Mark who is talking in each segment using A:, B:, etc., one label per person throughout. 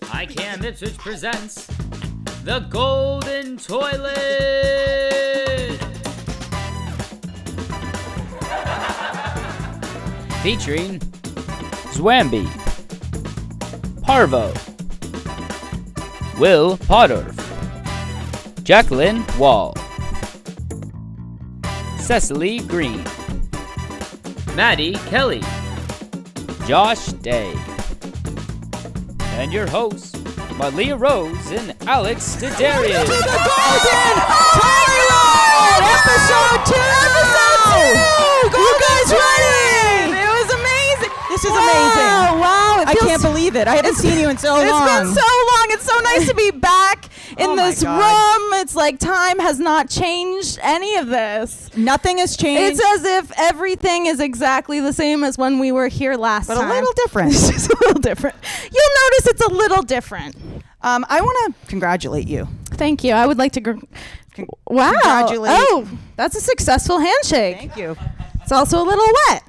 A: ICAM Ipswich presents The Golden Toilet! Featuring Zwamby, Parvo, Will Pottorff, Jacqueline Wall, Cecily Green, Maddie Kelly, Josh Day, and your hosts, Marleah Rose and Alexandra Derderian.
B: To the Golden Toilet! Episode 2! You guys ready?
C: It was amazing.
B: This is amazing.
C: Wow.
B: I can't believe it. I haven't seen you in so long.
C: It's been so long. It's so nice to be back in this room. It's like time has not changed any of this.
B: Nothing has changed.
C: It's as if everything is exactly the same as when we were here last time.
B: But a little different.
C: It's just a little different. You'll notice it's a little different.
B: I want to congratulate you.
C: Thank you. I would like to... Wow.
B: Congratulate.
C: Oh, that's a successful handshake.
B: Thank you.
C: It's also a little wet.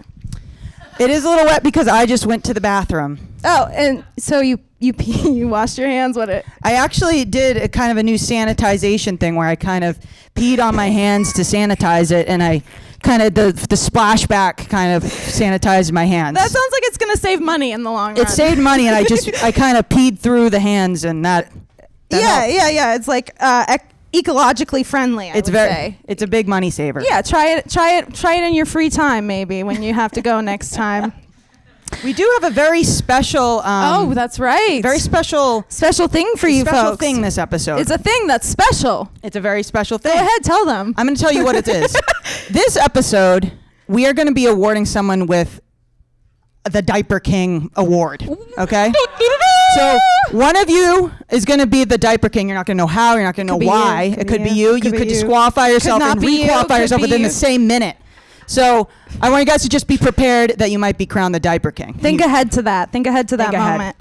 B: It is a little wet because I just went to the bathroom.
C: Oh, and so you washed your hands? I
B: actually did a kind of a new sanitization thing where I kind of peed on my hands to sanitize it, and I kind of the splashback kind of sanitized my hands.
C: That sounds like it's going to save money in the long run.
B: It saved money, and I kind of peed through the hands, and that helped.
C: Yeah. It's like ecologically friendly. I would say
B: it's a big money saver.
C: Yeah, try it in your free time, maybe when you have to go next time.
B: We do have a very special.
C: Oh, that's right.
B: Very special
C: thing for you folks.
B: Special thing this episode.
C: It's a thing that's special.
B: It's a very special thing.
C: Go ahead, tell them.
B: I'm going to tell you what it is. This episode, we are going to be awarding someone with the Diaper King Award. Okay. So one of you is going to be the Diaper King. You're not going to know how. You're not going to know why. It could be you. You could disqualify yourself and re-qualify yourself within the same minute. So I want you guys to just be prepared that you might be crowned the Diaper King.
C: Think ahead to that moment.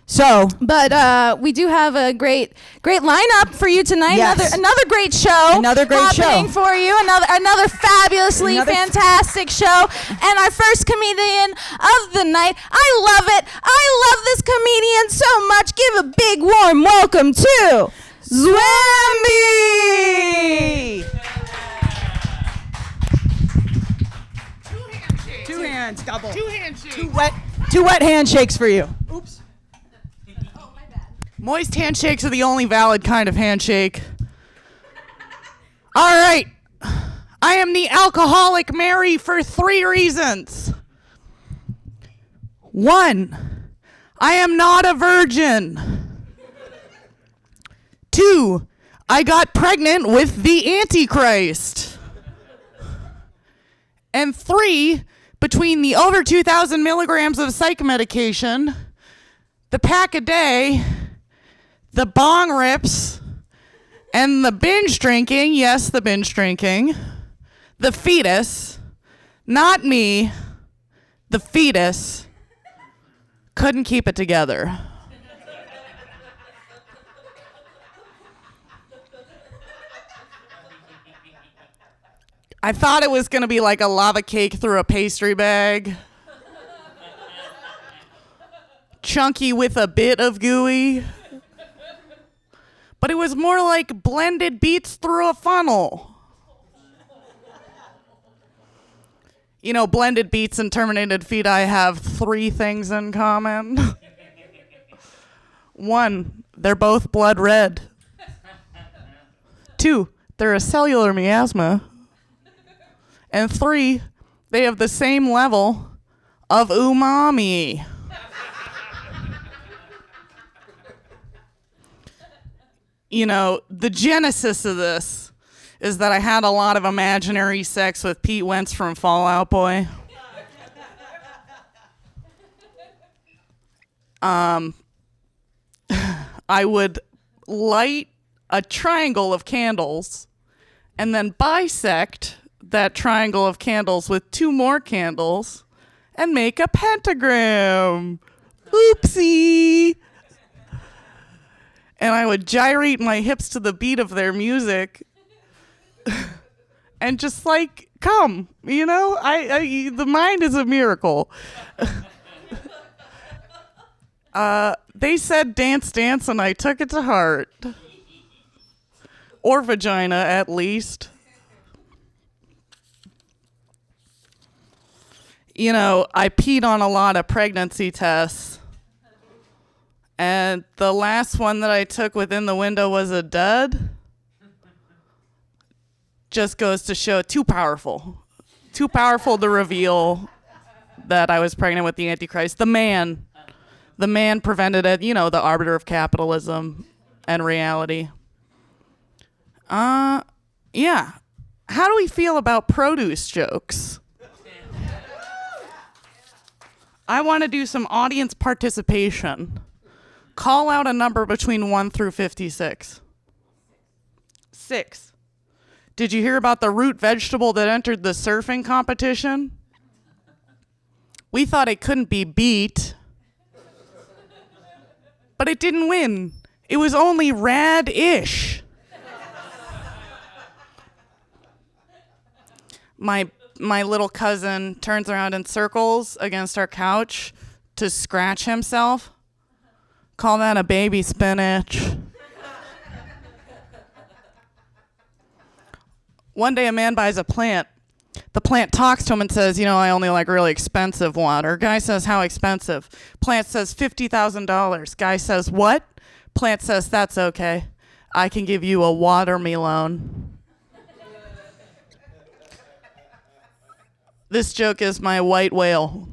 B: So,
C: but we do have a great lineup for you tonight.
B: Yes.
C: Another great show.
B: Another great
C: happening
B: show
C: for you. Another fabulously fantastic show. And our first comedian of the night. I love it. I love this comedian so much. Give a big warm welcome to Zwamby.
B: Two hands, double.
D: Two handshakes.
B: Two wet handshakes for you.
D: Oops. Oh, my bad. Moist handshakes are the only valid kind of handshake. All right. I am the alcoholic Mary for 3 reasons. 1, I am not a virgin. 2, I got pregnant with the Antichrist. And 3, between the over 2,000 milligrams of psych medication, the pack a day, the bong rips, and the binge drinking, yes, the binge drinking, the fetus, not me, the fetus, couldn't keep it together. I thought it was going to be like a lava cake through a pastry bag. Chunky with a bit of gooey. But it was more like blended beets through a funnel. You know, blended beets and terminated feti have 3 things in common. 1, they're both blood red. 2, they're a cellular miasma. And 3, they have the same level of umami. You know, the genesis of this is that I had a lot of imaginary sex with Pete Wentz from Fall Out Boy. I would light a triangle of candles and then bisect that triangle of candles with 2 more candles and make a pentagram. Oopsie. And I would gyrate my hips to the beat of their music and just like come, you know, I the mind is a miracle. They said dance, dance, and I took it to heart. Or vagina, at least. You know, I peed on a lot of pregnancy tests. And the last one that I took within the window was a dud. Just goes to show, too powerful. Too powerful to reveal that I was pregnant with the Antichrist. The man prevented it, you know, the arbiter of capitalism and reality. Yeah. How do we feel about produce jokes? I want to do some audience participation. Call out a number between 1 through 56. 6. Did you hear about the root vegetable that entered the surfing competition? We thought it couldn't be beat. But it didn't win. It was only rad-ish. My little cousin turns around in circles against our couch to scratch himself. Call that a baby spinach. One day a man buys a plant. The plant talks to him and says, you know, I only like really expensive water. Guy says, how expensive? Plant says, $50,000. Guy says, what? Plant says, that's okay. I can give you a watermelon. This joke is my white whale.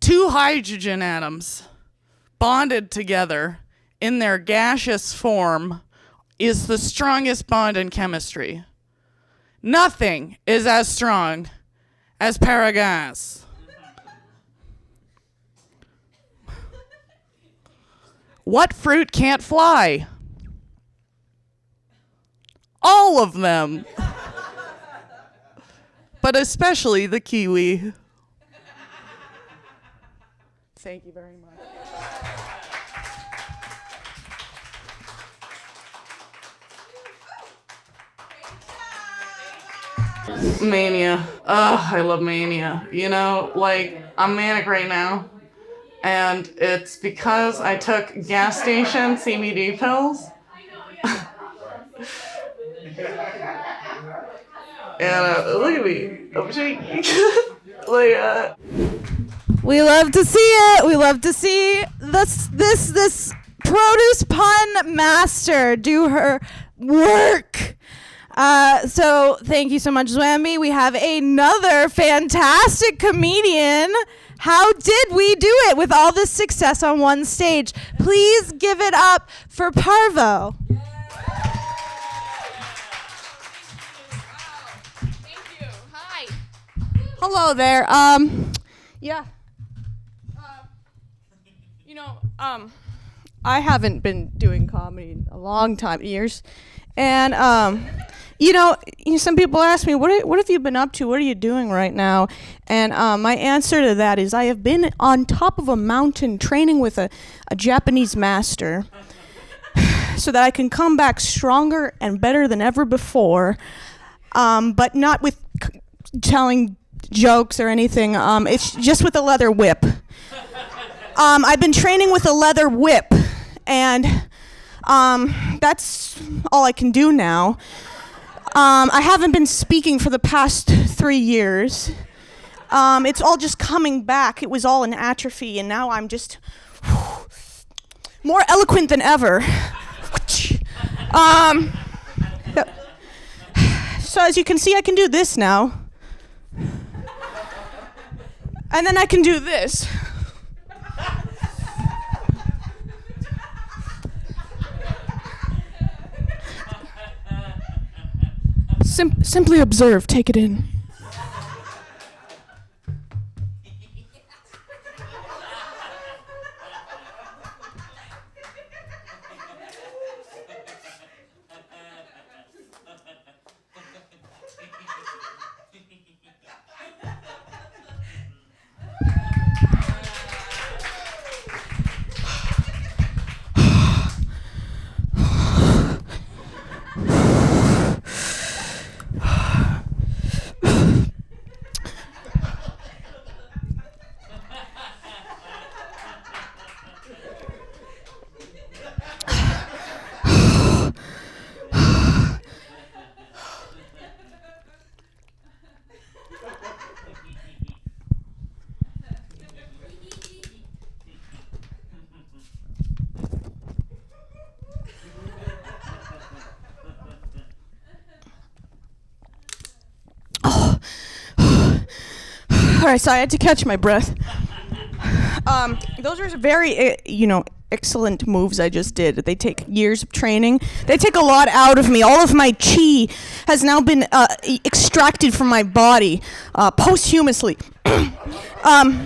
D: 2 hydrogen atoms bonded together in their gaseous form is the strongest bond in chemistry. Nothing is as strong as paragas. What fruit can't fly? All of them. But especially the kiwi. Thank you very much. Mania. I love mania. You know, like, I'm manic right now. And it's because I took gas station CBD pills. And look at me. I'm shaking. Like,
C: We love to see it. We love to see this produce pun master do her work. So thank you so much, Zwamby. We have another fantastic comedian. How did we do it with all this success on one stage? Please give it up for Parvo.
E: Hello there. Yeah. I haven't been doing comedy in a long time, years. And, some people ask me, what have you been up to? What are you doing right now? And my answer to that is I have been on top of a mountain training with a Japanese master so that I can come back stronger and better than ever before, but not with telling jokes or anything. It's just with a leather whip. I've been training with a leather whip, and that's all I can do now. I haven't been speaking for the past 3 years. It's all just coming back. It was all an atrophy, and now I'm just more eloquent than ever. So as you can see, I can do this now. And then I can do this. Simply observe, take it in. All right, so I had to catch my breath. Those are very, excellent moves I just did. They take years of training. They take a lot out of me. All of my chi has now been extracted from my body posthumously. I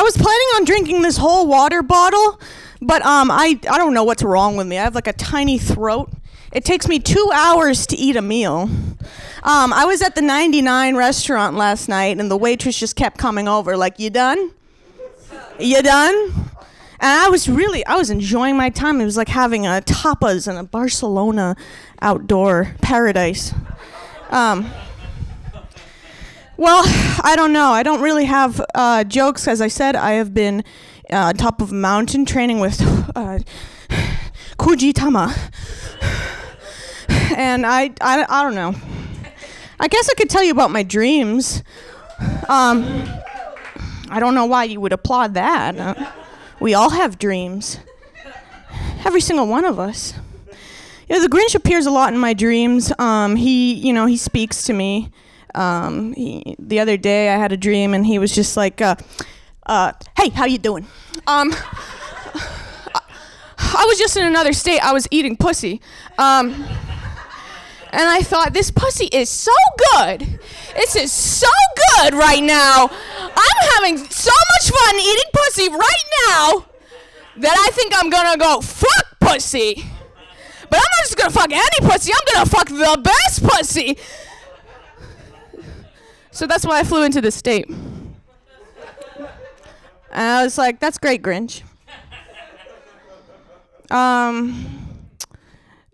E: was planning on drinking this whole water bottle, but I don't know what's wrong with me. I have like a tiny throat. It takes me 2 hours to eat a meal. I was at the 99 restaurant last night, and the waitress just kept coming over, like, you done? You done? And I was enjoying my time. It was like having a tapas in a Barcelona outdoor paradise. Well, I don't know. I don't really have jokes. As I said, I have been on top of a mountain training with Kujitama. And I don't know. I guess I could tell you about my dreams. I don't know why you would applaud that. We all have dreams. Every single one of us. The Grinch appears a lot in my dreams. He speaks to me. The other day I had a dream and he was just like, hey, how you doing? I was just in another state. I was eating pussy. And I thought, this pussy is so good. This is so good right now. I'm having so much fun eating pussy right now that I think I'm gonna go fuck pussy. But I'm not just gonna fuck any pussy. I'm gonna fuck the best pussy. So that's why I flew into this state. And I was like, that's great, Grinch.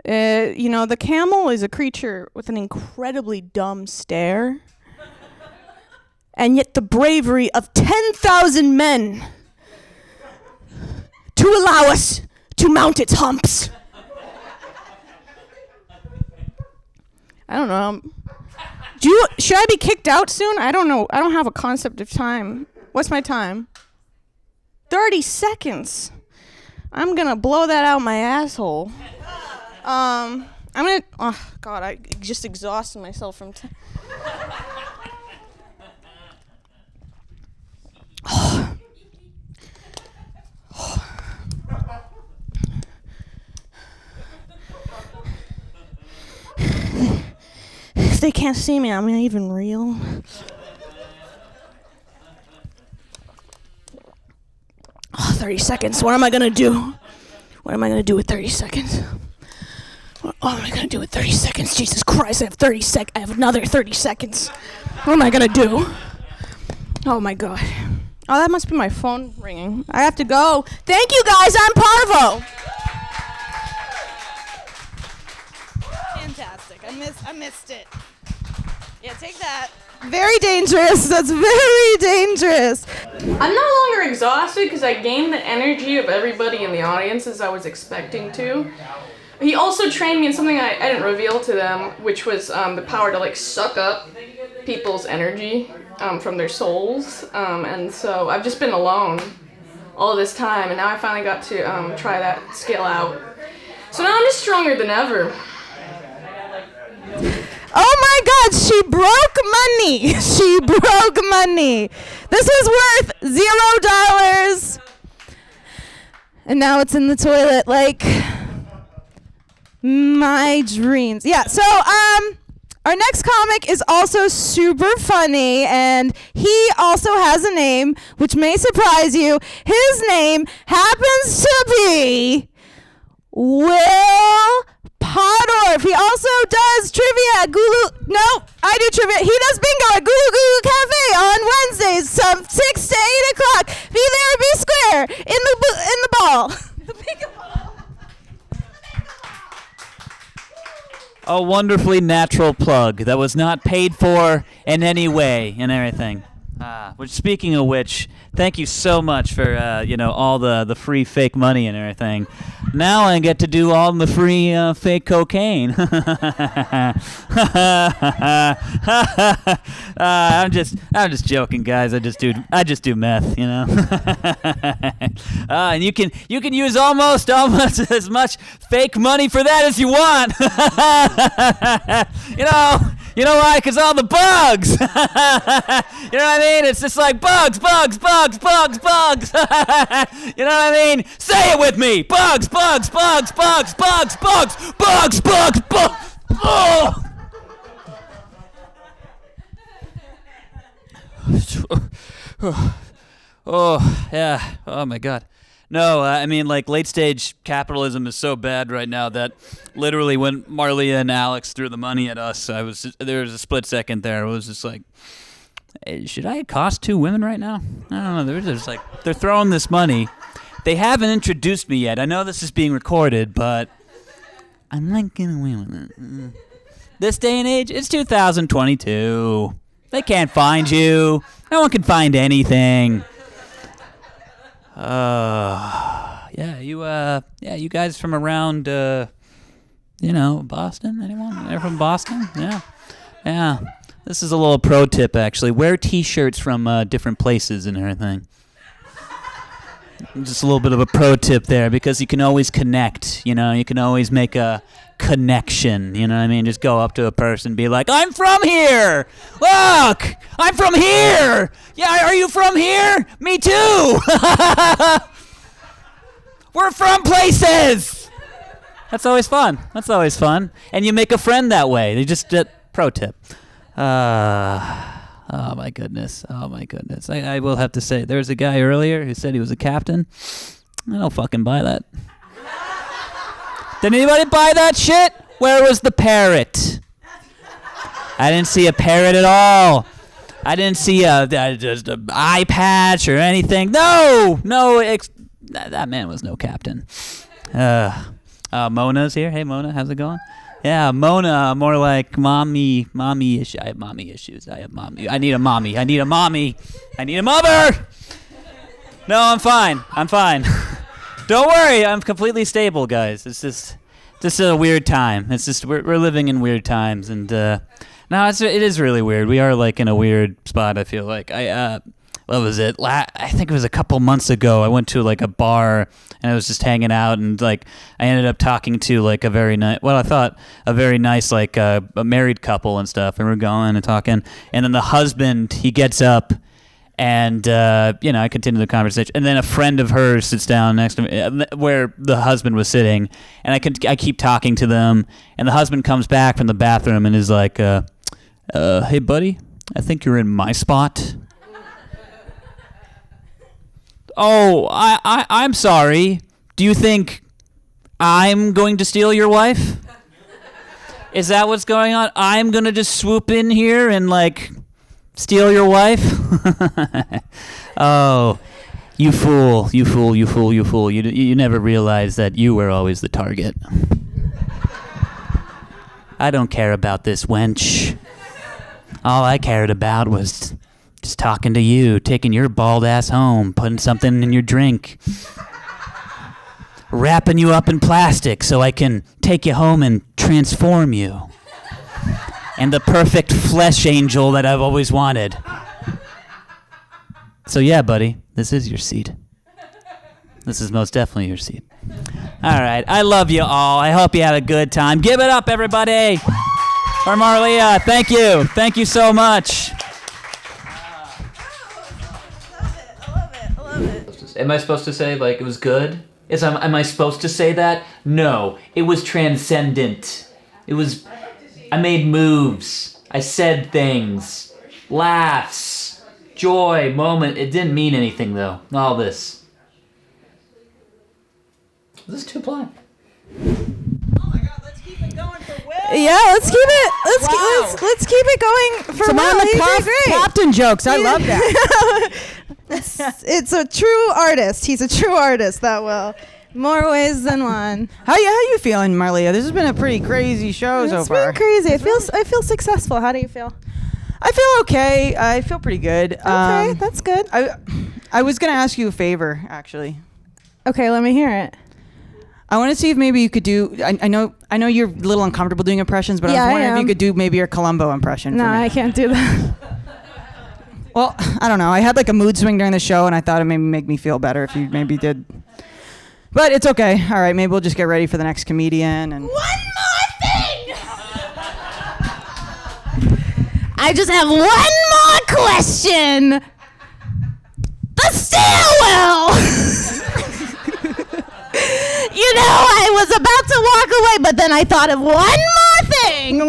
E: The camel is a creature with an incredibly dumb stare, and yet the bravery of 10,000 men to allow us to mount its humps. I don't know. Should I be kicked out soon? I don't know. I don't have a concept of time. What's my time? 30 seconds. I'm gonna blow that out my asshole. I just exhausted myself from If they can't see me, I'm not even real. Oh, 30 seconds. What am I gonna do? What am I gonna do with 30 seconds? What am I gonna do with 30 seconds? Jesus Christ, I have another 30 seconds. What am I gonna do? Oh my God. Oh, that must be my phone ringing. I have to go. Thank you guys, I'm Parvo. Fantastic, I missed it. Yeah, take that. Very dangerous, that's very dangerous.
F: I'm no longer exhausted because I gained the energy of everybody in the audience as I was expecting to. He also trained me in something I didn't reveal to them, which was the power to like suck up people's energy from their souls. And so I've just been alone all this time, and now I finally got to try that skill out. So now I'm just stronger than ever.
B: Oh my God, she broke money. She broke money. This is worth $0. And now it's in the toilet like my dreams. Yeah, so our next comic is also super funny, and he also has a name, which may surprise you. His name happens to be Will Pottorff. He also does trivia at I do trivia. He does bingo at Gulu Gulu Cafe on Wednesdays from 6 to 8 o'clock. Be there, be square in the ball. The bingo ball.
G: A wonderfully natural plug that was not paid for in any way and everything. Which, speaking of which, thank you so much for all the free fake money and everything. Now I get to do all the free fake cocaine. I'm just joking, guys. I just do meth, and you can use almost as much fake money for that as you want. You know why? Because all the bugs. You know what I mean? It's just like bugs. You know what I mean? Say it with me. Bugs. Oh. Oh, yeah. Oh, my God. No, I mean, like, late-stage capitalism is so bad right now that literally when Marleah and Alex threw the money at us, there was a split second there. It was just like, hey, should I accost two women right now? I don't know. They're just like, they're throwing this money. They haven't introduced me yet. I know this is being recorded, but I'm not getting away with it. This day and age, it's 2022. They can't find you. No one can find anything. You guys from around, Boston? Anyone? They're from Boston? Yeah. This is a little pro tip, actually. Wear T-shirts from different places and everything. Just a little bit of a pro tip there, because you can always connect. You can always make a connection. You know what I mean? Just go up to a person and be like, I'm from here! Look! I'm from here! Yeah, are you from here? Me too! We're from places! That's always fun. And you make a friend that way. They just, pro tip. Oh my goodness. I will have to say, there was a guy earlier who said he was a captain. I don't fucking buy that. Did anybody buy that shit? Where was the parrot? I didn't see a parrot at all. I didn't see just an eye patch or anything. No, that man was no captain. Mona's here. Hey, Mona, how's it going? Yeah, Mona, more like mommy issue. I have mommy issues. I need a mommy. I need a mother. No, I'm fine. Don't worry, I'm completely stable, guys. It's just a weird time. It's just we're living in weird times, and it is really weird. We are like in a weird spot. I feel like what was it? I think it was a couple months ago. I went to like a bar and I was just hanging out, and like I ended up talking to like a very nice like a married couple and stuff, and we're going and talking, and then the husband, he gets up. And, I continue the conversation. And then a friend of hers sits down next to me where the husband was sitting. And I keep talking to them. And the husband comes back from the bathroom and is like, hey, buddy, I think you're in my spot. Oh, I'm sorry. Do you think I'm going to steal your wife? Is that what's going on? I'm going to just swoop in here and, like... steal your wife? Oh, you fool. You never realized that you were always the target. I don't care about this wench. All I cared about was just talking to you, taking your bald ass home, putting something in your drink, wrapping you up in plastic so I can take you home and transform you. And the perfect flesh angel that I've always wanted. So yeah, buddy, this is your seat. This is most definitely your seat. All right, I love you all. I hope you had a good time. Give it up, everybody. For Marleah, thank you. Thank you so much.
E: I love it.
G: Am I supposed to say, like, it was good? Am I supposed to say that? No, it was transcendent. I made moves. I said things. Laughs. Joy. Moment. It didn't mean anything, though. All this. Is this 2-ply?
E: Oh my God, let's keep it going for Will. Yeah, let's keep it. Let's keep it going for
B: Some
E: Will.
B: on the
E: He's
B: cuff
E: doing great.
B: captain jokes. I love that.
E: It's a true artist. He's a true artist, that Will. More ways than one.
B: How you feeling, Marleah? This has been a pretty crazy show so far.
E: It's been crazy. I feel successful. How do you feel?
B: I feel okay. I feel pretty good.
E: Okay, that's good.
B: I was gonna ask you a favor, actually.
E: Okay, let me hear it.
B: I want to see if maybe you could do. I know you're a little uncomfortable doing impressions, but I was wondering if you could do maybe your Columbo impression.
E: No,
B: for me.
E: I can't do that.
B: Well, I don't know. I had like a mood swing during the show, and I thought it maybe make me feel better if you maybe did. But it's okay. All right, maybe we'll just get ready for the next comedian. And
C: One more thing! I just have one more question. The stairwell! You know, I was about to walk away, but then I thought of one more thing.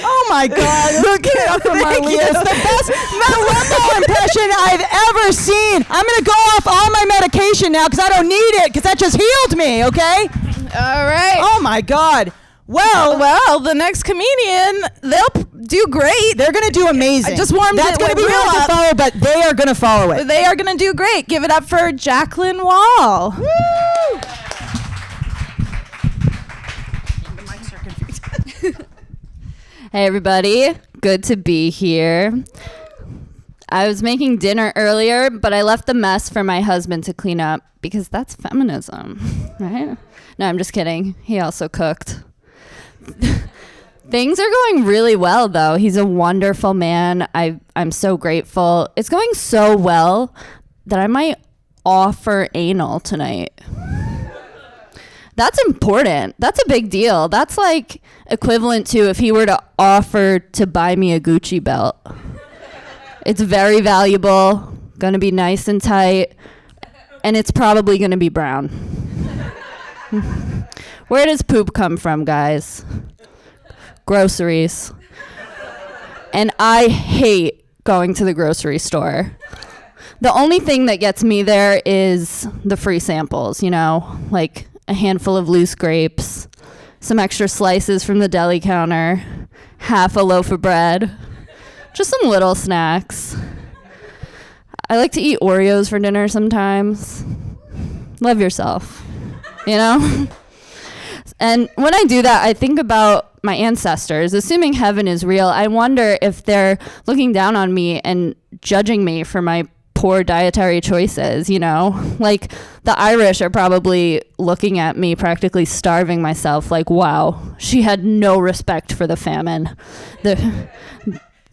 B: oh my God, look it up from Marleah. It's the best Columbo impression I've ever seen. I'm gonna go off all my medication now because I don't need it because that just healed me. Okay.
E: All right.
B: Oh my God. Well,
E: the next comedian, they'll do great.
B: they're gonna do amazing.
E: I just warmed
B: That's
E: it
B: gonna
E: with
B: be hard to
E: Will
B: follow, but they are gonna follow it.
E: They are going to do great. Give it up for Jacqueline Wall.
B: Woo!
H: Hey everybody, good to be here. I was making dinner earlier, but I left the mess for my husband to clean up because that's feminism, right? No, I'm just kidding. He also cooked. Things are going really well though. He's a wonderful man. I'm so grateful. It's going so well that I might offer anal tonight. That's important. That's a big deal. That's like equivalent to if he were to offer to buy me a Gucci belt. It's very valuable, gonna be nice and tight, and it's probably gonna be brown. Where does poop come from, guys? Groceries. And I hate going to the grocery store. The only thing that gets me there is the free samples, you know, like a handful of loose grapes, some extra slices from the deli counter, half a loaf of bread, just some little snacks. I like to eat Oreos for dinner sometimes. Love yourself, you know? And when I do that, I think about my ancestors. Assuming heaven is real, I wonder if they're looking down on me and judging me for my poor dietary choices, you know? Like, the Irish are probably looking at me practically starving myself, like, wow, she had no respect for the famine. They're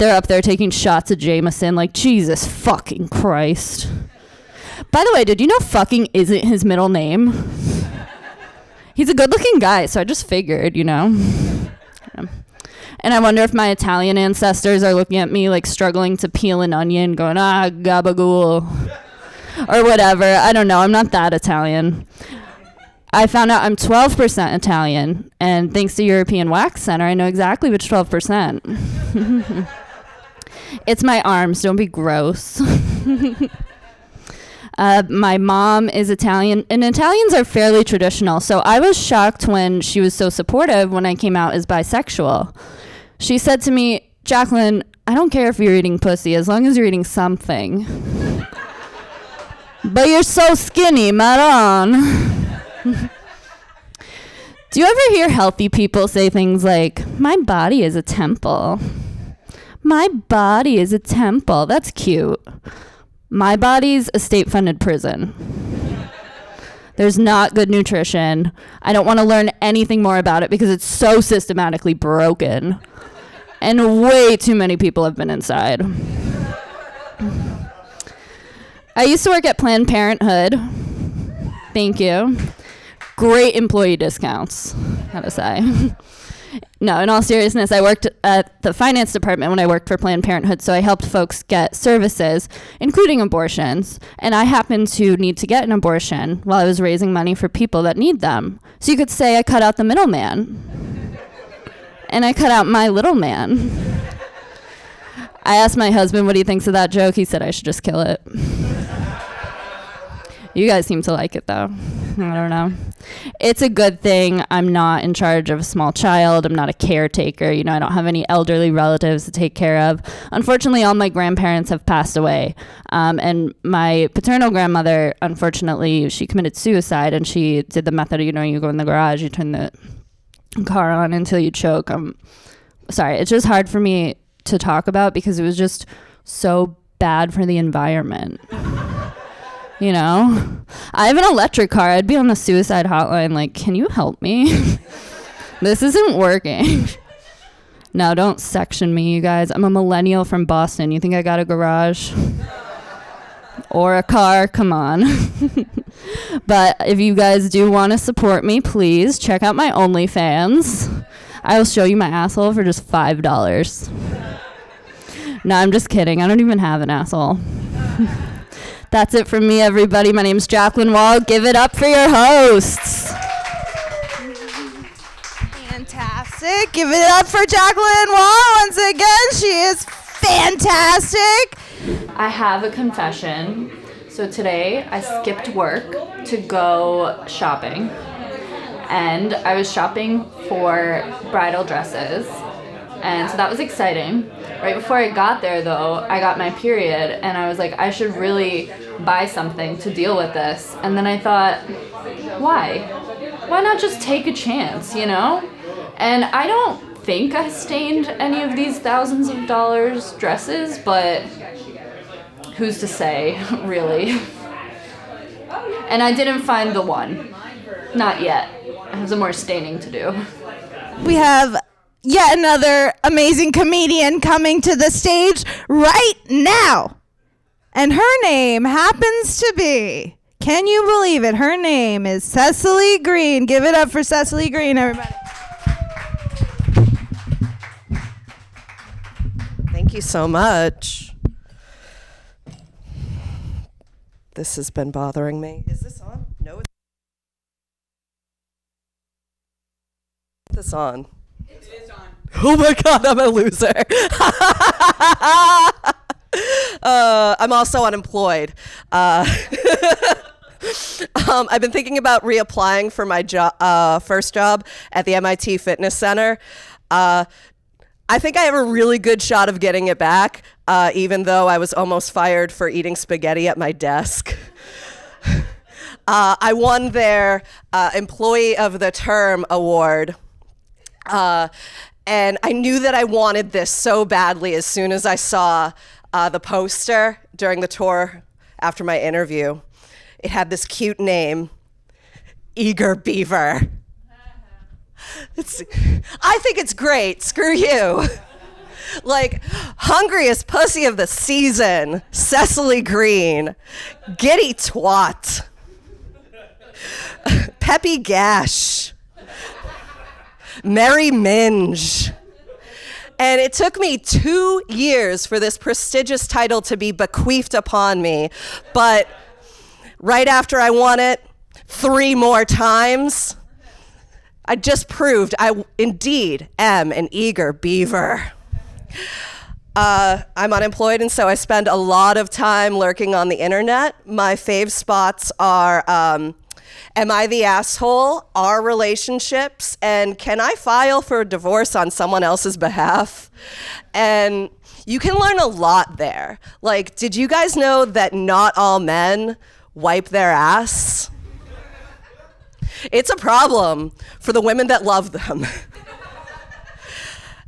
H: up there taking shots of Jameson, like, Jesus fucking Christ. By the way, did you know fucking isn't his middle name? He's a good-looking guy, so I just figured, you know? And I wonder if my Italian ancestors are looking at me like struggling to peel an onion, going, gabagool, or whatever. I don't know. I'm not that Italian. I found out I'm 12% Italian, and thanks to European Wax Center, I know exactly which 12%. It's my arms. Don't be gross. My mom is Italian, and Italians are fairly traditional, so I was shocked when she was so supportive when I came out as bisexual. She said to me, Jacqueline, I don't care if you're eating pussy as long as you're eating something. But you're so skinny, Maron. Do you ever hear healthy people say things like, my body is a temple? My body is a temple. That's cute. My body's a state-funded prison. There's not good nutrition. I don't want to learn anything more about it because it's so systematically broken. And way too many people have been inside. I used to work at Planned Parenthood. Thank you. Great employee discounts, gotta say. No, in all seriousness, I worked at the finance department when I worked for Planned Parenthood, so I helped folks get services, including abortions. And I happened to need to get an abortion while I was raising money for people that need them. So you could say I cut out the middleman. And I cut out my little man. I asked my husband what he thinks of that joke. He said I should just kill it. You guys seem to like it, though. I don't know. It's a good thing I'm not in charge of a small child. I'm not a caretaker. You know, I don't have any elderly relatives to take care of. Unfortunately, all my grandparents have passed away. And my paternal grandmother, unfortunately, she committed suicide, and she did the method of, you know, you go in the garage, you turn the car on until you choke. I'm sorry, it's just hard for me to talk about because it was just so bad for the environment. You know? I have an electric car. I'd be on the suicide hotline like, can you help me? This isn't working. No, don't section me, you guys. I'm a millennial from Boston. You think I got a garage? Or a car? Come on. But if you guys do want to support me, please check out my OnlyFans. I will show you my asshole for just $5. No, I'm just kidding. I don't even have an asshole. That's it from me, everybody. My name's Jacqueline Wall. Give it up for your hosts.
C: Fantastic. Give it up for Jacqueline Wall once again. She is fantastic.
H: I have a confession. So today I skipped work to go shopping. And I was shopping for bridal dresses. And so that was exciting. Right before I got there, though, I got my period. And I was like, I should really buy something to deal with this. And then I thought, why? Why not just take a chance, you know? And I don't think I stained any of these thousands of dollars dresses, but who's to say, really? And I didn't find the one. Not yet. I have some more staining to do.
C: We have yet another amazing comedian coming to the stage right now. And her name happens to be, can you believe it? Her name is Cecily Green. Give it up for Cecily Green, everybody.
I: Thank you so much. This has been bothering me. Is this on? No, it's this on.
D: It is on.
I: Oh my God, I'm a loser. I'm also unemployed. I've been thinking about reapplying for my first job at the MIT Fitness Center. I think I have a really good shot of getting it back, even though I was almost fired for eating spaghetti at my desk. I won their Employee of the Term award. And I knew that I wanted this so badly as soon as I saw the poster during the tour after my interview. It had this cute name, Eager Beaver. I think it's great. Screw you. Like, hungriest pussy of the season, Cecily Green. Giddy twat. Peppy Gash. Merry Minge. And it took me 2 years for this prestigious title to be bequeathed upon me. But right after I won it, 3 more times, I just proved I indeed am an eager beaver. I'm unemployed, and so I spend a lot of time lurking on the internet. My fave spots are, am I the asshole? Are relationships? And can I file for a divorce on someone else's behalf? And you can learn a lot there. Like, did you guys know that not all men wipe their ass? It's a problem for the women that love them.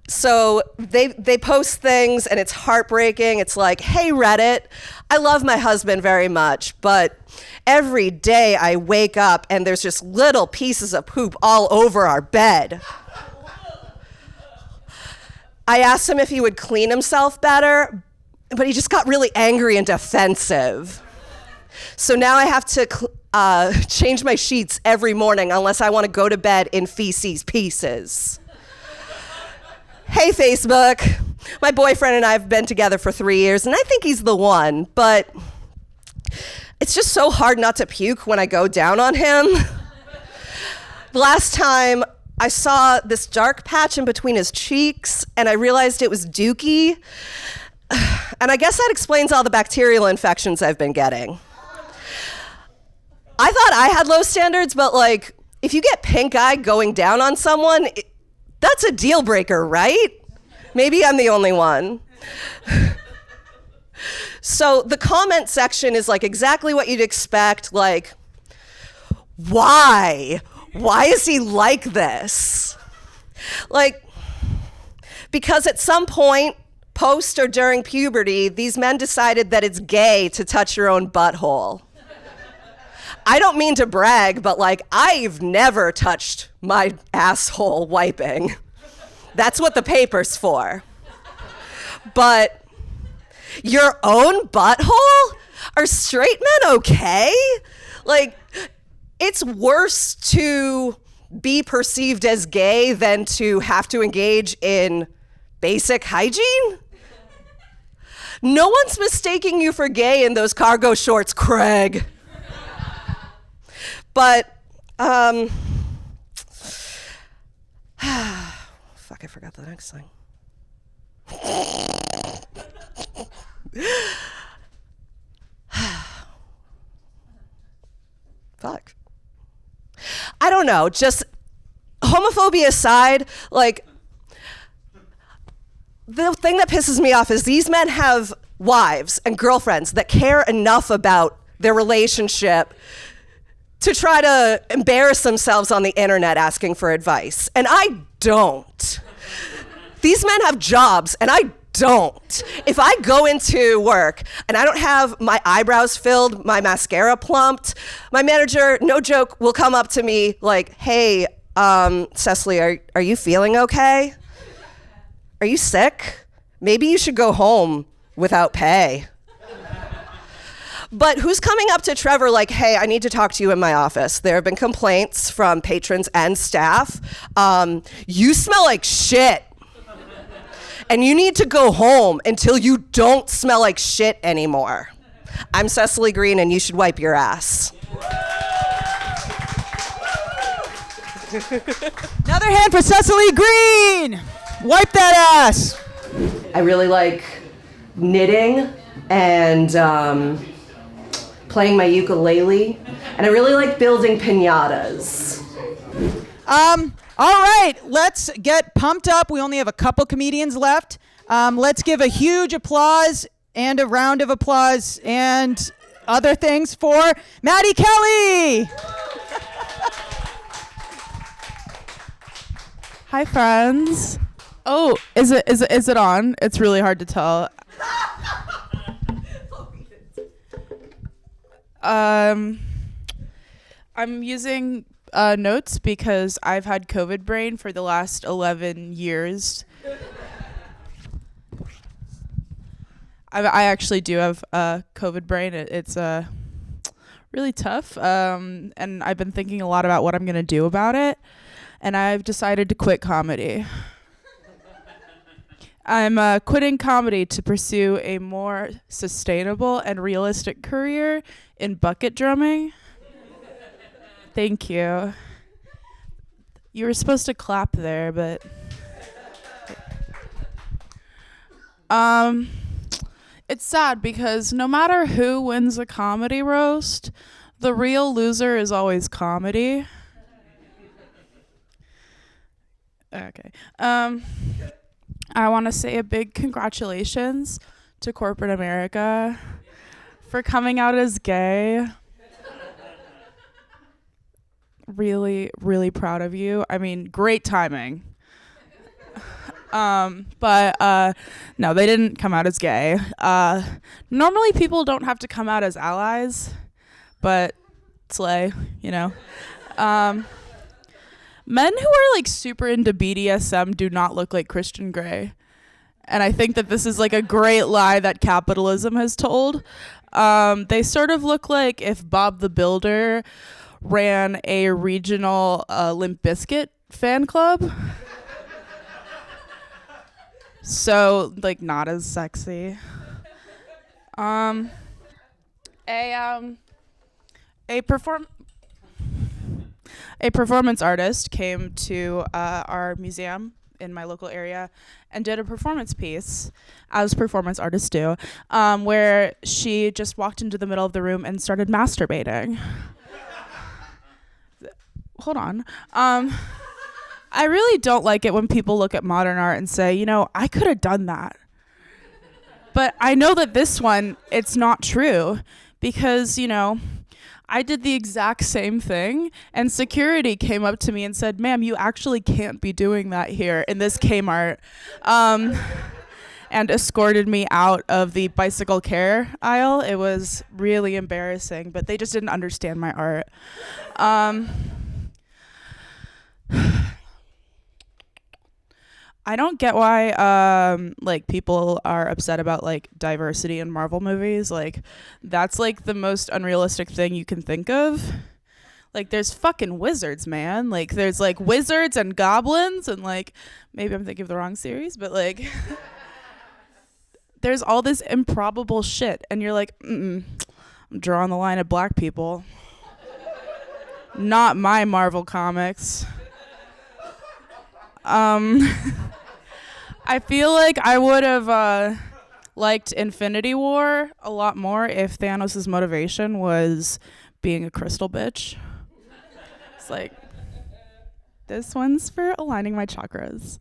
I: So they post things and it's heartbreaking. It's like, hey, Reddit, I love my husband very much, but every day I wake up and there's just little pieces of poop all over our bed. I asked him if he would clean himself better, but he just got really angry and defensive. So now I have to change my sheets every morning unless I want to go to bed in feces pieces. Hey, Facebook. My boyfriend and I have been together for 3 years, and I think he's the one, but it's just so hard not to puke when I go down on him. The last time I saw this dark patch in between his cheeks, and I realized it was dookie. And I guess that explains all the bacterial infections I've been getting. I thought I had low standards, but like, if you get pink eye going down on someone, that's a deal breaker, right? Maybe I'm the only one. So the comment section is like exactly what you'd expect, like, why? Why is he like this? Like, Because at some point, post or during puberty, these men decided that it's gay to touch your own butthole. I don't mean to brag, but like, I've never touched my asshole wiping. That's what the paper's for. But your own butthole? Are straight men okay? Like, it's worse to be perceived as gay than to have to engage in basic hygiene? No one's mistaking you for gay in those cargo shorts, Craig. But, fuck, I forgot the next thing. Fuck. I don't know, just homophobia aside, like, the thing that pisses me off is these men have wives and girlfriends that care enough about their relationship to try to embarrass themselves on the internet asking for advice. And I don't. These men have jobs, and I don't. If I go into work and I don't have my eyebrows filled, my mascara plumped, my manager, no joke, will come up to me like, hey, Cecily, are you feeling okay? Are you sick? Maybe you should go home without pay. But who's coming up to Trevor like, hey, I need to talk to you in my office. There have been complaints from patrons and staff. You smell like shit. And you need to go home until you don't smell like shit anymore. I'm Cecily Green, and you should wipe your ass.
B: Another hand for Cecily Green. Wipe that ass.
I: I really like knitting and playing my ukulele, and I really like building piñatas.
B: All right, let's get pumped up. We only have a couple comedians left. Let's give a huge applause and a round of applause and other things for Maddie Kelly.
J: Hi, friends. Oh, is it on? It's really hard to tell. I'm using notes because I've had COVID brain for the last 11 years. I actually do have COVID brain. It's really tough, and I've been thinking a lot about what I'm going to do about it, and I've decided to quit comedy. I'm quitting comedy to pursue a more sustainable and realistic career in bucket drumming. Thank you. You were supposed to clap there, but it's sad because no matter who wins a comedy roast, the real loser is always comedy. Okay. I want to say a big congratulations to corporate America for coming out as gay. Really, really proud of you. I mean, great timing. But no, they didn't come out as gay. Normally people don't have to come out as allies, but slay, you know. Men who are like super into BDSM do not look like Christian Grey. And I think that this is like a great lie that capitalism has told. They sort of look like if Bob the Builder ran a regional Limp Bizkit fan club. So like not as sexy. A performance artist came to our museum in my local area and did a performance piece, as performance artists do, where she just walked into the middle of the room and started masturbating. Hold on. I really don't like it when people look at modern art and say, you know, I could have done that. But I know that this one, it's not true because, you know, I did the exact same thing, and security came up to me and said, "Ma'am, you actually can't be doing that here in this Kmart," and escorted me out of the bicycle care aisle. It was really embarrassing, but they just didn't understand my art. I don't get why like people are upset about like diversity in Marvel movies. Like that's like the most unrealistic thing you can think of. Like there's fucking wizards, man. Like there's like wizards and goblins and like maybe I'm thinking of the wrong series, but like there's all this improbable shit and you're like, I'm drawing the line at black people. Not my Marvel comics. I feel like I would have liked Infinity War a lot more if Thanos' motivation was being a crystal bitch. It's like, this one's for aligning my chakras.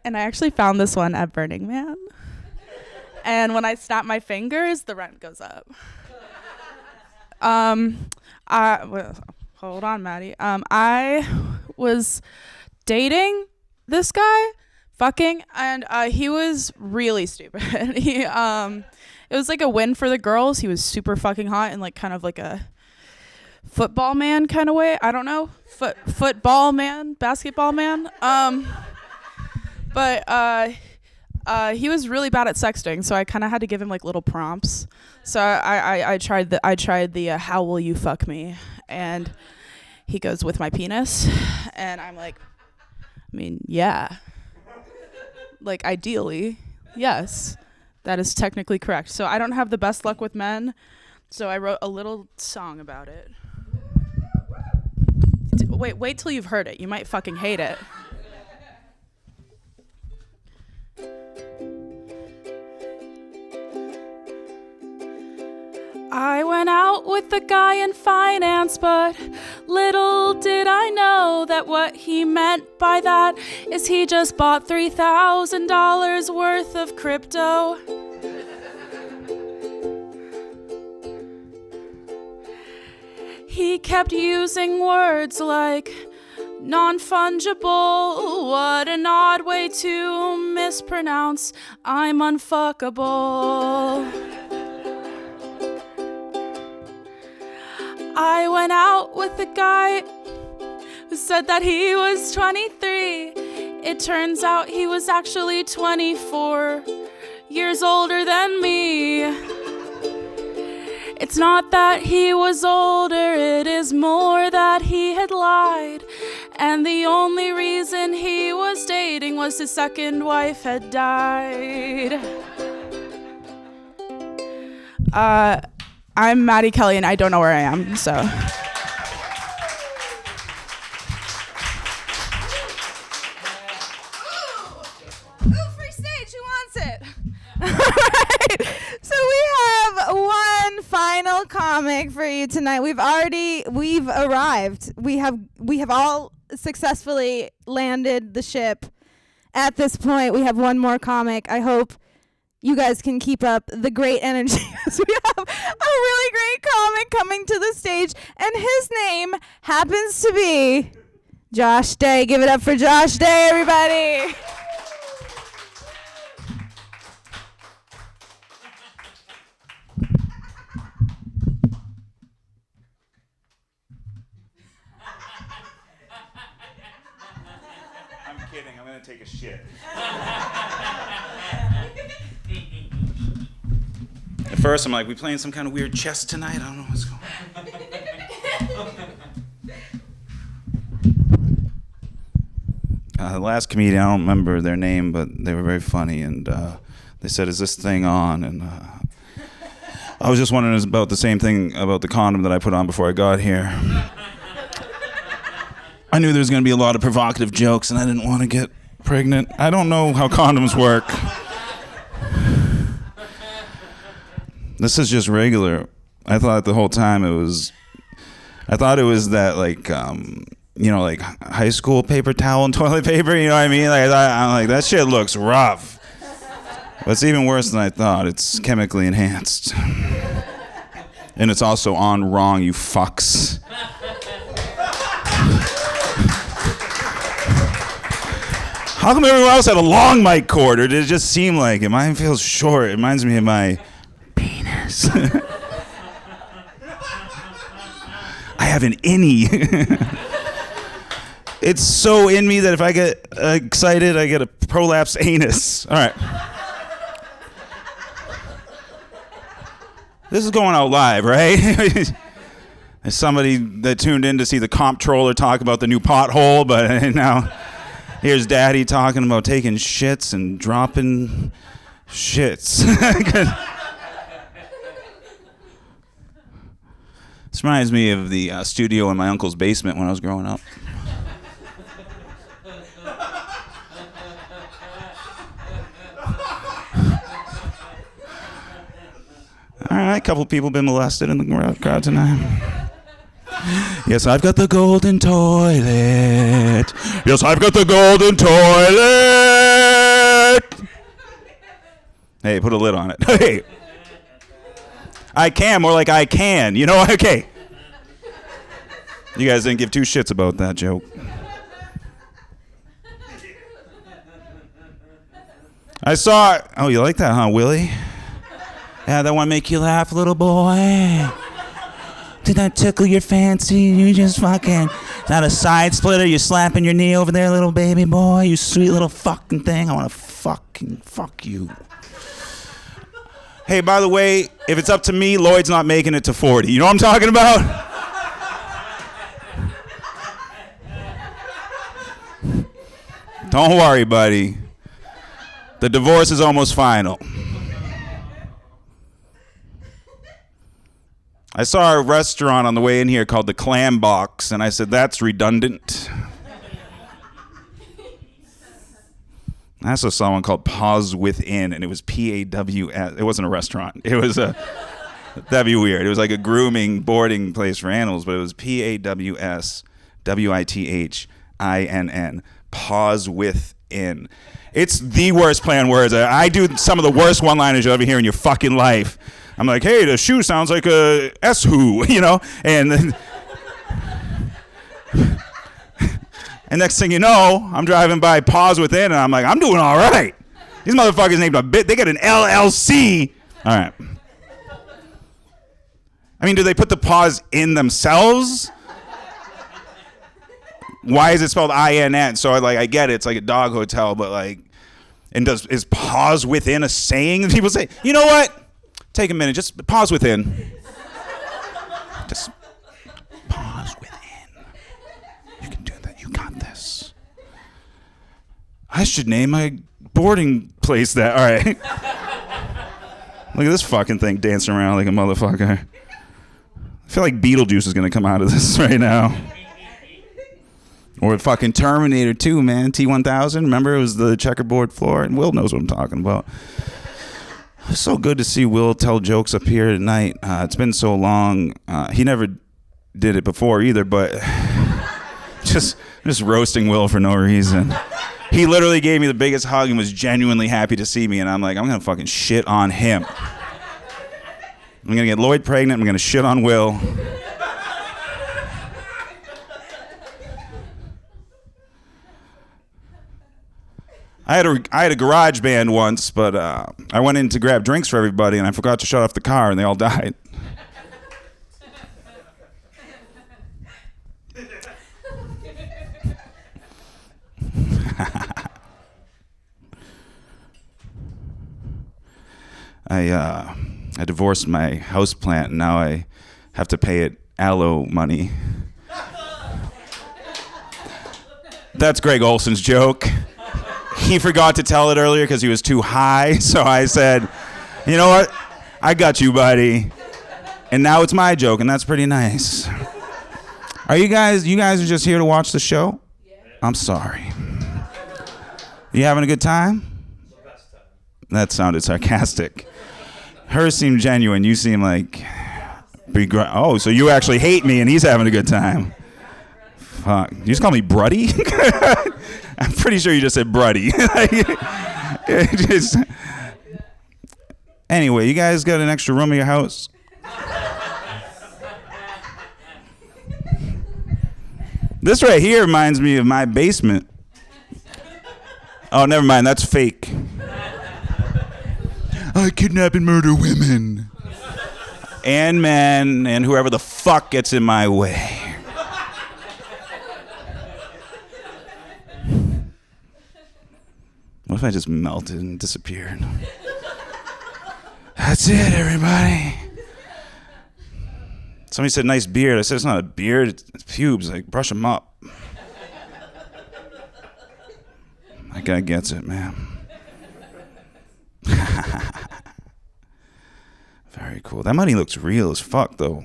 J: And I actually found this one at Burning Man. And when I snap my fingers, the rent goes up. Well, hold on, Maddie. I was dating this guy, fucking, and he was really stupid. It was like a win for the girls. He was super fucking hot in like kind of like a football man kind of way. I don't know, football man, basketball man. But he was really bad at sexting, so I kind of had to give him like little prompts. So I tried the how will you fuck me, and he goes with my penis, and I'm like, I mean, yeah. Like, ideally, yes, that is technically correct. So I don't have the best luck with men, so I wrote a little song about it. Wait till you've heard it. You might fucking hate it. I went out with the guy in finance, but little did I know that what he meant by that is he just bought $3,000 worth of crypto. He kept using words like non-fungible. What an odd way to mispronounce I'm unfuckable. I went out with a guy who said that he was 23. It turns out he was actually 24 years older than me. It's not that he was older, it is more that he had lied. And the only reason he was dating was his second wife had died. I'm Maddie Kelly, and I don't know where I am, so.
C: Ooh, free stage, who wants it? All right, so we have one final comic for you tonight. We've arrived. We have all successfully landed the ship. At this point, we have one more comic. I hope you guys can keep up the great energy as we have a really great comic coming to the stage, and his name happens to be Josh Day. Give it up for Josh Day, everybody.
K: I'm kidding. I'm going to take a shit. At first, I'm like, we playing some kind of weird chess tonight? I don't know what's going on. The last comedian, I don't remember their name, but they were very funny, and they said, is this thing on? And I was just wondering about the same thing about the condom that I put on before I got here. I knew there was going to be a lot of provocative jokes, and I didn't want to get pregnant. I don't know how condoms work. This is just regular. I thought the whole time it was that like, like high school paper towel and toilet paper, you know what I mean? Like, I'm like, that shit looks rough. But it's even worse than I thought. It's chemically enhanced. And it's also on wrong, you fucks. How come everyone else had a long mic cord, or did it just seem like it? Mine feels short. It reminds me of my penis. I have an innie. It's so in me that if I get excited, I get a prolapsed anus. All right. This is going out live, right? There's somebody that tuned in to see the comptroller talk about the new pothole, but now here's Daddy talking about taking shits and dropping shits. This reminds me of the studio in my uncle's basement when I was growing up. All right, a couple people been molested in the crowd tonight. Yes, I've got the golden toilet. Yes, I've got the golden toilet. Hey, put a lid on it. Hey. I can, more like I can. You know, okay. You guys didn't give two shits about that joke. I saw, oh, you like that, huh, Willie? Yeah, that one make you laugh, little boy? Did that tickle your fancy? You just fucking, is that a side splitter? You slapping your knee over there, little baby boy? You sweet little fucking thing. I want to fucking fuck you. Hey, by the way, if it's up to me, Lloyd's not making it to 40. You know what I'm talking about? Don't worry, buddy. The divorce is almost final. I saw a restaurant on the way in here called the Clam Box, and I said, that's redundant. I also saw one called Pause Within, and it was P-A-W-S. It wasn't a restaurant. It was a, that'd be weird. It was like a grooming boarding place for animals, but it was P-A-W-S W-I-T-H-I-N-N. Pause Within. It's the worst play on words. I do some of the worst one-liners you'll ever hear in your fucking life. I'm like, hey, the shoe sounds like a S-who, you know? And and next thing you know, I'm driving by Pause Within, and I'm like, I'm doing all right. These motherfuckers named a bit. They got an LLC. All right. I mean, do they put the pause in themselves? Why is it spelled I-N-N? So I get it. It's like a dog hotel, but like, and is Pause Within a saying that people say? You know what? Take a minute. Just pause within. Just pause within. You can do that. You got this. I should name my boarding place that. All right. Look at this fucking thing dancing around like a motherfucker. I feel like Beetlejuice is going to come out of this right now. Or fucking Terminator 2, man. T-1000. Remember, it was the checkerboard floor. And Will knows what I'm talking about. It's so good to see Will tell jokes up here tonight. It's been so long. He never did it before either, but just roasting Will for no reason. He literally gave me the biggest hug and was genuinely happy to see me, and I'm like, I'm going to fucking shit on him. I'm going to get Lloyd pregnant. I'm going to shit on Will. I had a garage band once, but I went in to grab drinks for everybody, and I forgot to shut off the car, and they all died. I divorced my houseplant, and now I have to pay it aloe money. That's Greg Olson's joke. He forgot to tell it earlier because he was too high, so I said, you know what? I got you, buddy. And now it's my joke, and that's pretty nice. Are you guys are just here to watch the show? Yeah. I'm sorry. You having a good time? That sounded sarcastic. Hers seemed genuine. You seem like, oh, so you actually hate me, and he's having a good time. Fuck. You just call me Bruddy? I'm pretty sure you just said Bruddy. Anyway, you guys got an extra room in your house? This right here reminds me of my basement. Oh, never mind. That's fake. I kidnap and murder women. And men and whoever the fuck gets in my way. What if I just melted and disappeared? That's it, everybody. Somebody said nice beard. I said it's not a beard, it's pubes. Like, brush them up. That guy gets it, man. Very cool. That money looks real as fuck, though.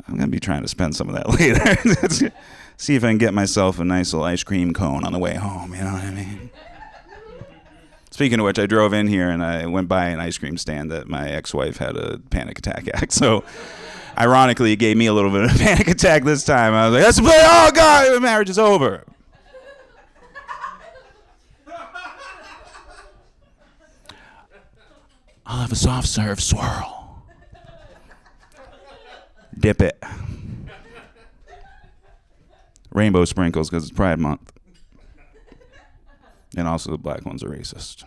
K: I'm going to be trying to spend some of that later. See if I can get myself a nice little ice cream cone on the way home, you know what I mean? Speaking of which, I drove in here and I went by an ice cream stand that my ex-wife had a panic attack at. So, ironically, it gave me a little bit of a panic attack this time. I was like, that's the play. Oh, God, the marriage is over. I'll have a soft serve swirl. Dip it. Rainbow sprinkles because it's Pride Month. And also the black ones are racist.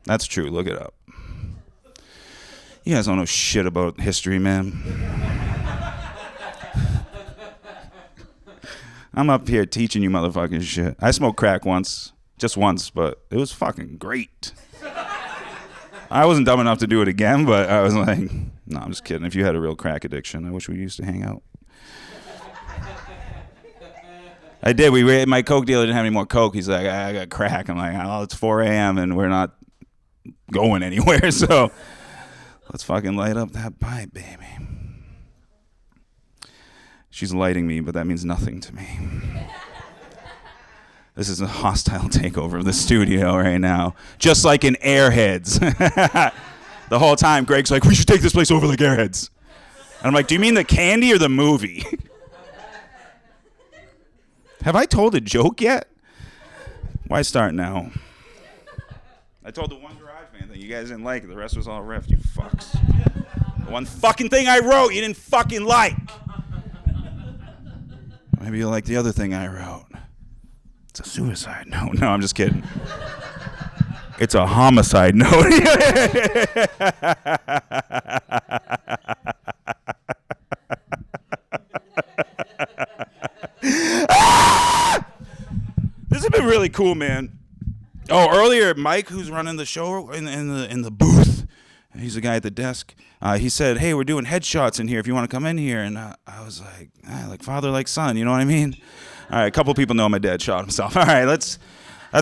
K: That's true. Look it up. You guys don't know shit about history, man. I'm up here teaching you motherfucking shit. I smoked crack once. Just once, but it was fucking great. I wasn't dumb enough to do it again, but I was like, no, I'm just kidding. If you had a real crack addiction, I wish we used to hang out. I did. My Coke dealer didn't have any more Coke. He's like, I got crack. I'm like, oh, it's 4 a.m. and we're not going anywhere. So let's fucking light up that pipe, baby. She's lighting me, but that means nothing to me. This is a hostile takeover of the studio right now. Just like in Airheads. The whole time, Greg's like, we should take this place over like Airheads. And I'm like, do you mean the candy or the movie? Have I told a joke yet? Why start now? I told the one Garage Band thing. You guys didn't like it. The rest was all riffed, you fucks. The one fucking thing I wrote you didn't fucking like. Maybe you'll like the other thing I wrote. It's a suicide note. No, I'm just kidding. It's a homicide note. This has been really cool, man. Oh, earlier, Mike, who's running the show in the booth, he's the guy at the desk. He said, "Hey, we're doing headshots in here. If you want to come in here," and I was like father, like son. You know what I mean? All right, a couple people know my dad shot himself. All right, that's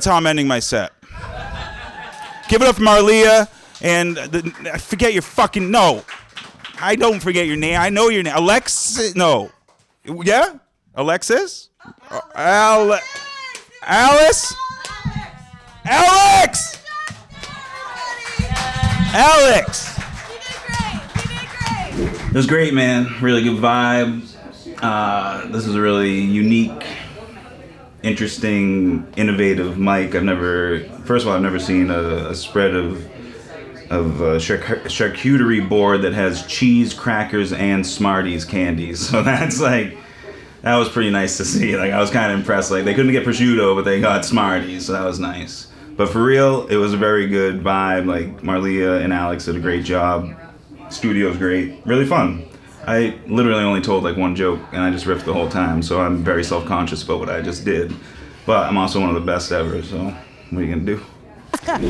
K: how I'm ending my set. Give it up for Marleah and I forget your fucking no. I don't forget your name. I know your name. Alexis? No. Yeah? Alexis? Alice? Alex! Alex! It was great, man. Really good vibe. This was a really unique, interesting, innovative mic. I've never seen a spread of charcuterie board that has cheese, crackers, and Smarties candies. So that was pretty nice to see. Like, I was kind of impressed. Like, they couldn't get prosciutto, but they got Smarties, so that was nice. But for real, it was a very good vibe. Like, Marleah and Alex did a great job. Studio's great. Really fun. I literally only told like one joke, and I just riffed the whole time, so I'm very self-conscious about what I just did. But I'm also one of the best ever, so what are you gonna do?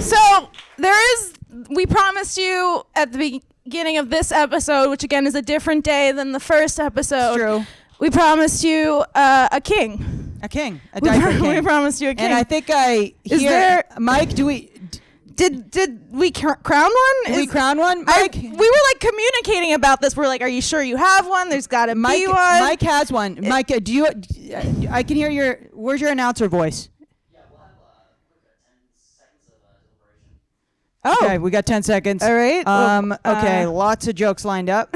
C: So we promised you at the beginning of this episode, which again is a different day than the first episode.
B: It's true.
C: We promised you a king.
B: A king. A diaper king.
C: We promised you a king.
B: And I think Mike, Did we crown one? Did we crown one, Mike?
C: We were like communicating about this. We're like, are you sure you have one? There's got to be one.
B: Mike has one. Mike, do you? I can hear where's your announcer voice?
L: Yeah, we'll have 10 seconds of deliberation.
B: Oh. Okay, we got 10 seconds.
C: All right.
B: Okay, lots of jokes lined up.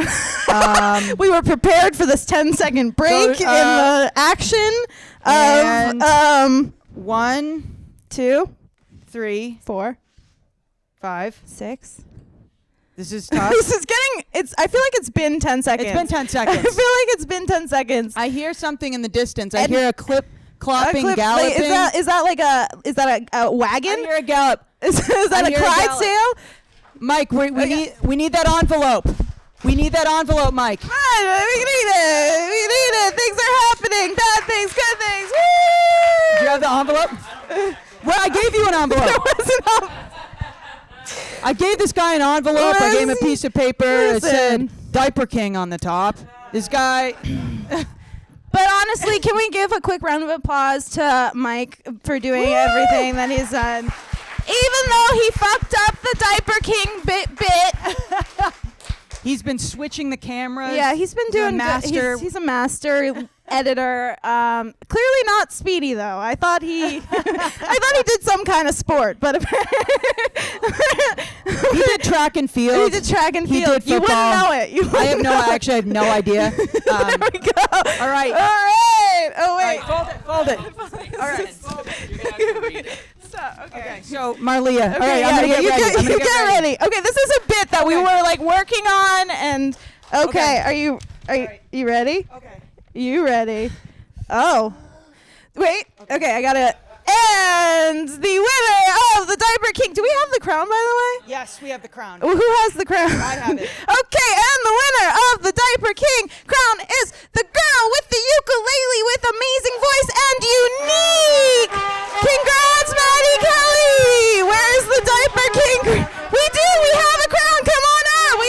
C: We were prepared for this 10-second break in the action of
B: 1, 2, 3,
C: 4,
B: 5,
C: 6,
B: This is tough.
C: This is getting. I feel like it's been 10 seconds.
B: It's been 10 seconds.
C: I feel like it's been 10 seconds.
B: I hear something in the distance. I hear a clip, clopping,
C: Wait,
B: galloping.
C: is that like a wagon?
B: I hear a gallop.
C: Is that a Clydesdale?
B: Mike, we need that envelope. We need that envelope, Mike.
C: Come on, we need it. We need it. Things are happening. Bad things, good things. Woo!
B: Do you have the envelope? Well, I gave you an envelope.
C: There was an envelope.
B: I gave this guy an envelope. I gave him a piece of paper. It said Diaper King on the top. This guy.
C: But honestly, can we give a quick round of applause to Mike for doing everything that he's done? Even though he fucked up the Diaper King bit.
B: He's been switching the cameras.
C: Yeah, he's been doing
B: master.
C: He's a master editor. Clearly not Speedy though. I thought he did some kind of sport, but
B: he did track and field.
C: He did track and field.
B: He did football.
C: You wouldn't know it.
B: I have no idea.
C: There we go.
B: All right.
C: Oh wait.
B: Fold it. All right.
C: Okay.
B: So Marleah.
C: Okay,
B: all right, I'm gonna get ready. I'm gonna
C: get ready. Okay, this is a bit that we were like working on, and okay. Are you ready? Okay. You ready? Oh. Wait. Okay, I gotta. And the winner of the Diaper King. Do we have the crown, by the way?
B: Yes, we have the crown.
C: Who has the crown?
B: I have it.
C: Okay, and the winner of the Diaper King crown is the girl with the ukulele with amazing voice and unique. Congrats, Maddie Kelly. Where's the Diaper King? We do. We have a crown. Come on up. We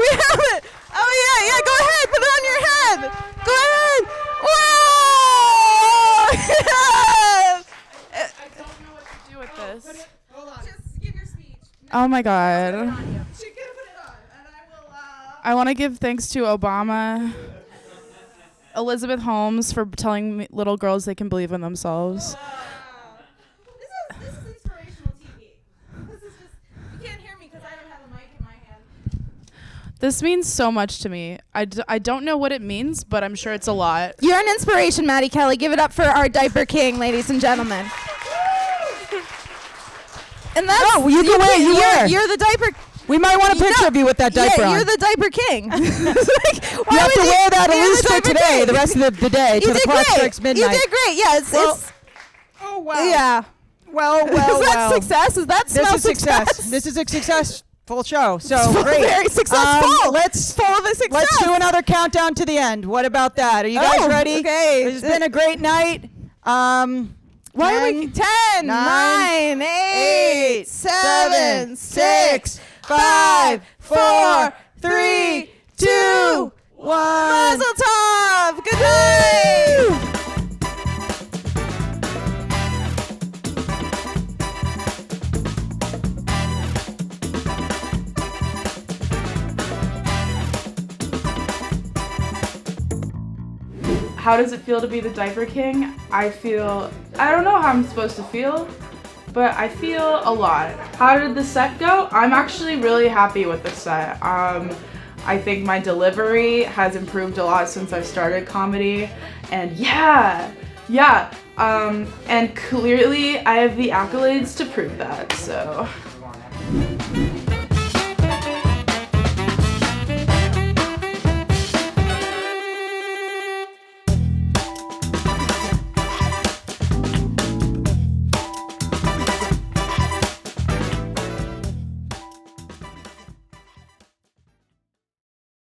C: have it. Oh yeah. Go ahead. Put it on your head. Go ahead. Whoa.
J: Oh my God. I want to give thanks to Obama, Elizabeth Holmes for telling little girls they can believe in themselves.
C: This is inspirational TV. This is just, you can't hear me because I don't have a mic in my hand.
J: This means so much to me. I don't know what it means, but I'm sure it's a lot.
C: You're an inspiration, Maddie Kelly. Give it up for our Diaper King, ladies and gentlemen. And that's
B: you can wear.
C: You're the diaper.
B: We might want a picture of you with that diaper on.
C: You're the Diaper King.
B: You have to wear that at least for today, the rest of the day, till the clock strikes midnight.
C: You did great. Yeah, it's.
B: Oh wow.
C: Yeah.
B: Well.
C: Is that success? Is that
B: This is success. This is a successful show. So great.
C: Very successful.
B: Let's
C: full of a success.
B: Let's do another countdown to the end. What about that? Are you guys ready?
C: Okay.
B: It's been a great night.
C: Why are we 10, 9, 8, 7, 6, 5, 4, 3, 2, 1. Mazel tov. Good night.
J: How does it feel to be the Diaper King? I don't know how I'm supposed to feel, but I feel a lot. How did the set go? I'm actually really happy with the set. I think my delivery has improved a lot since I started comedy, and and clearly I have the accolades to prove that, so.